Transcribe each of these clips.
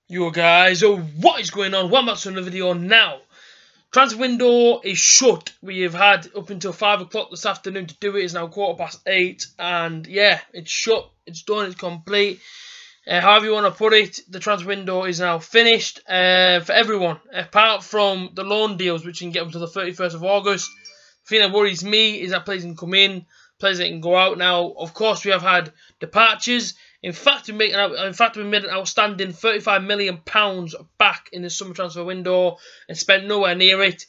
Yo guys, what is going on? Welcome back to another video now. Transfer window is shut. We have had up until 5 o'clock this afternoon to do it. It's now 8:15 and yeah, it's shut, it's done, it's complete. However you want to put it, the transfer window is now finished for everyone, apart from the loan deals, which you can get until the 31st of August. The thing that worries me is that players can come in, players that can go out. Now, of course, we have had departures. In fact, we made an outstanding £35 million back in the summer transfer window and spent nowhere near it.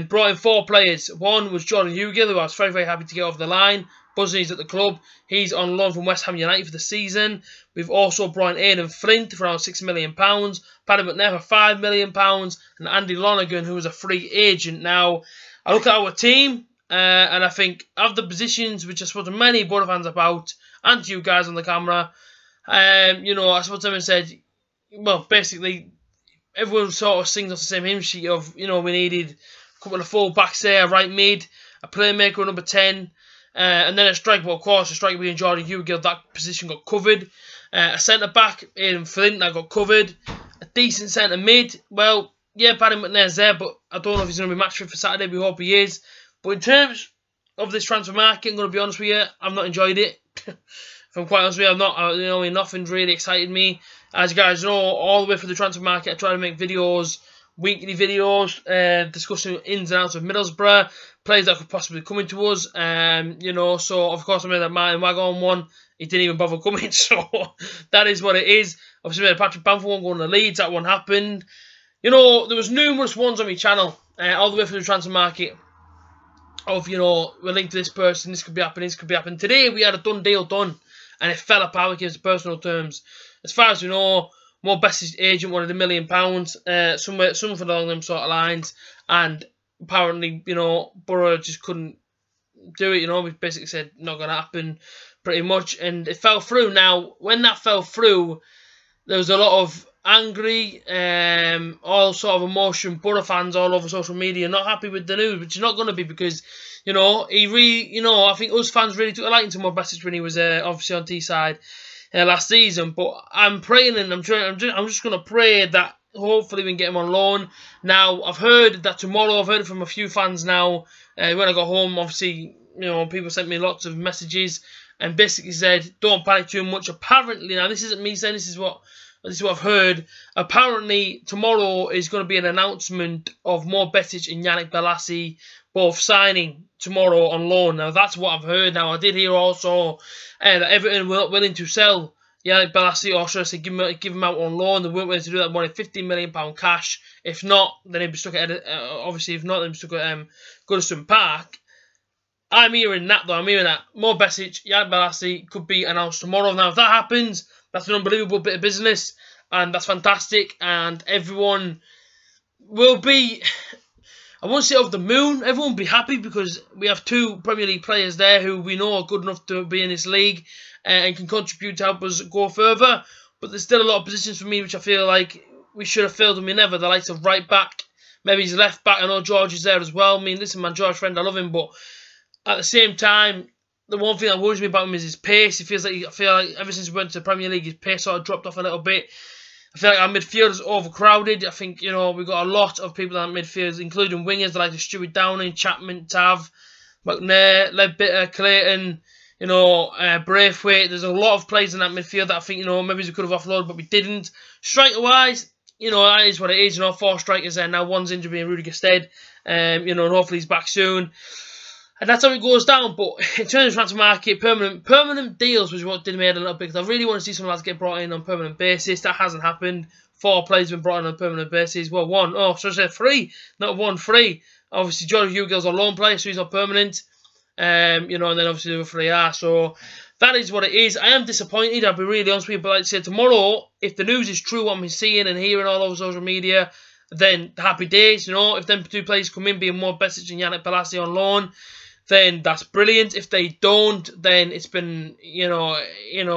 Brought in 4 players. One was Jordan Hugill, who I was very, very happy to get off the line. Buzzing at the club. He's on loan from West Ham United for the season. We've also brought in Aidan Flint for around £6 million. Paddy McNair for £5 million. And Andy Lonergan, who was a free agent. Now, I look at our team and I think of the positions which I suppose many Boro fans about, and to you guys on the camera, you know, I suppose everyone said, well, basically, everyone sort of sings off the same hymn sheet of, you know, we needed a couple of full backs there, a right mid, a playmaker, number 10, and then a striker. Well, of course, a striker being Jordan Hugill, that position got covered. A centre back, Aidan Flint, that got covered. A decent centre mid. Well, yeah, Paddy McNair's there, but I don't know if he's going to be match fit for Saturday. We hope he is. But in terms of this transfer market, I'm going to be honest with you, I've not enjoyed it. If I'm quite honest with you, nothing's really excited me. As you guys know, all the way through the transfer market, I try to make videos, weekly videos, discussing ins and outs of Middlesbrough, players that could possibly come into us. You know, so of course I made that Martin Wagon one. He didn't even bother coming, so that is what it is. Obviously, made a Patrick Bamford one going to Leeds. That one happened. You know, there was numerous ones on my channel, all the way through the transfer market, of, you know, we're linked to this person, this could be happening, this could be happening. Today we had a done deal done, and it fell apart because of personal terms. As far as we know, Mo Best's agent wanted £1 million, something along them sort of lines, and apparently, you know, Boro just couldn't do it. You know, we basically said not going to happen, pretty much, and it fell through. Now, when that fell through, there was a lot of angry, all sort of emotion, Boro fans all over social media, not happy with the news, which is not going to be, because, you know, I think us fans really took a liking to Mo Besic when he was obviously on T-side last season. But I'm praying, and I'm just going to pray that hopefully we can get him on loan. Now, I've heard that tomorrow, I've heard it from a few fans now, when I got home, obviously, you know, people sent me lots of messages and basically said, don't panic too much. Apparently, now this isn't me saying, this is what I've heard. Apparently, tomorrow is going to be an announcement of Mo Besic and Yannick Bolasie both signing tomorrow on loan. Now, that's what I've heard. Now, I did hear also that Everton were not willing to sell Yannick Bolasie, or should I say give him out on loan. They weren't willing to do that. Wanted £15 million cash. If not, then he'd be stuck at obviously, if not, then he'd be stuck at Goodison Park. I'm hearing that, though. I'm hearing that Mo Besic, Yannick Bolasie could be announced tomorrow. Now, if that happens, that's an unbelievable bit of business, and that's fantastic, and everyone will be, I won't say over the moon, everyone will be happy, because we have 2 Premier League players there who we know are good enough to be in this league and can contribute to help us go further. But there's still a lot of positions for me which I feel like we should have filled and we never. The likes of right back, maybe he's left back. I know George is there as well. I mean, listen, my George friend, I love him, but at the same time, the one thing that worries me about him is his pace. I feel like ever since he went to the Premier League, his pace sort of dropped off a little bit. I feel like our midfield is overcrowded. I think, you know, we've got a lot of people in that midfield, including wingers like Stuart Downing, Chapman, Tav, McNair, Ledbetter, Clayton, you know, Braithwaite. There's a lot of players in that midfield that I think, you know, maybe we could have offloaded, but we didn't. Striker-wise, you know, that is what it is. You know, 4 strikers there now. One's injured, being Rudiger Stead. You know, and hopefully he's back soon. And that's how it goes down. But in terms of transfer market, permanent deals was what did me a little bit, because I really want to see some lads get brought in on a permanent basis. That hasn't happened. 4 players have been brought in on a permanent basis. Well, 1. Oh, so I said 3. Not 1, 3. Obviously, Jordan Hugill's a loan player, so he's not permanent. You know, and then obviously the other 3 are. So that is what it is. I am disappointed, I'll be really honest with you. But like I said, tomorrow, if the news is true, what I'm seeing and hearing all over social media, then happy days. You know, if them 2 players come in, being Mo Besic and Yannick Bolasie on loan, then that's brilliant. If they don't, then it's been, you know,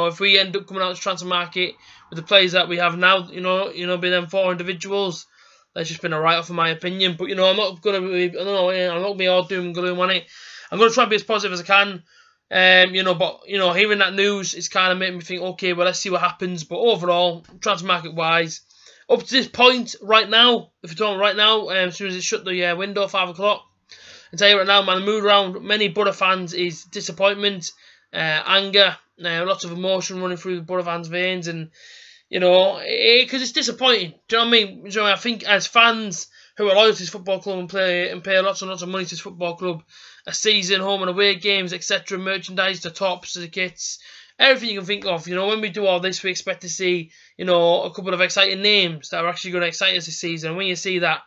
if we end up coming out of the transfer market with the players that we have now, you know, being them 4 individuals, that's just been a write-off in my opinion. But, you know, I'm not going to be, I'm not going to be all doom and gloom on it. I'm going to try and be as positive as I can. You know, but, you know, hearing that news, it's kind of made me think, okay, well, let's see what happens. But overall, transfer market-wise, up to this point, right now, if you're talking right now, as soon as it shut the window, 5 o'clock, I tell you right now, man, the mood around many Boro fans is disappointment, anger, lots of emotion running through the Boro fans' veins, and you know, because it's disappointing. Do you know what I mean? I think as fans who are loyal to this football club and pay lots and lots of money to this football club, a season, home and away games, etc., merchandise, the tops, the kits, everything you can think of. You know, when we do all this, we expect to see, you know, a couple of exciting names that are actually going to excite us this season. And when you see that,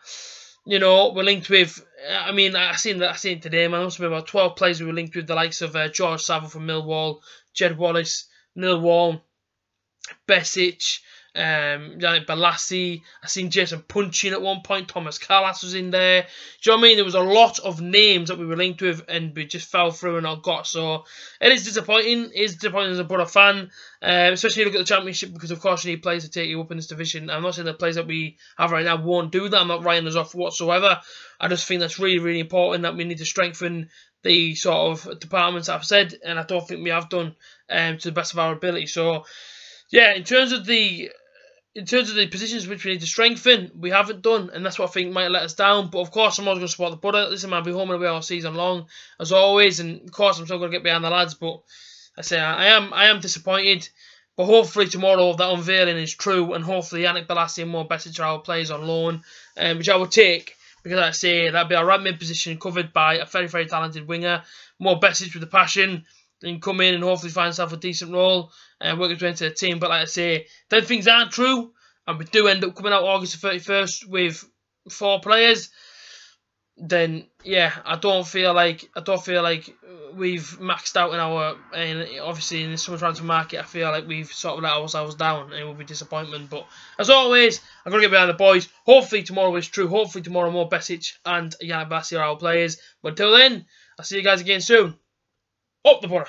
you know, we're linked with, I mean, I seen it today, man. There must have been about 12 players we were linked with, the likes of George Saville from Millwall, Jed Wallace, Millwall, Besic, Balassi. I seen Jason Punchin at one point. Thomas Callas was in there. Do you know what I mean? There was a lot of names that we were linked with, and we just fell through and not got. So it is disappointing. It is disappointing as a Boro fan, especially look at the Championship, because of course you need players to take you up in this division. I'm not saying the players that we have right now won't do that. I'm not writing us off whatsoever. I just think that's really, really important, that we need to strengthen the sort of departments I've said, and I don't think we have done to the best of our ability. So yeah, in terms of the positions which we need to strengthen, we haven't done, and that's what I think might let us down. But of course, I'm always going to support the Boro. Listen, man, I'll be home and away all season long, as always, and of course, I'm still going to get behind the lads. But I say I am disappointed. But hopefully tomorrow that unveiling is true, and hopefully Yannick Balassi and more Besic are our players on loan, which I would take, because I say that'd be our right mid position covered by a very, very talented winger, more Besic with the passion. Then come in and hopefully find himself a decent role and work his way into the team. But like I say, then things aren't true, and we do end up coming out August the 31st with 4 players, then yeah, I don't feel like we've maxed out in our, and obviously in the summer transfer market, I feel like we've sort of let ourselves down, and it will be disappointment. But as always, I'm going to get behind the boys. Hopefully tomorrow is true. Hopefully tomorrow more Besic and Yannick Balassi are our players. But until then, I'll see you guys again soon. Up the Boro.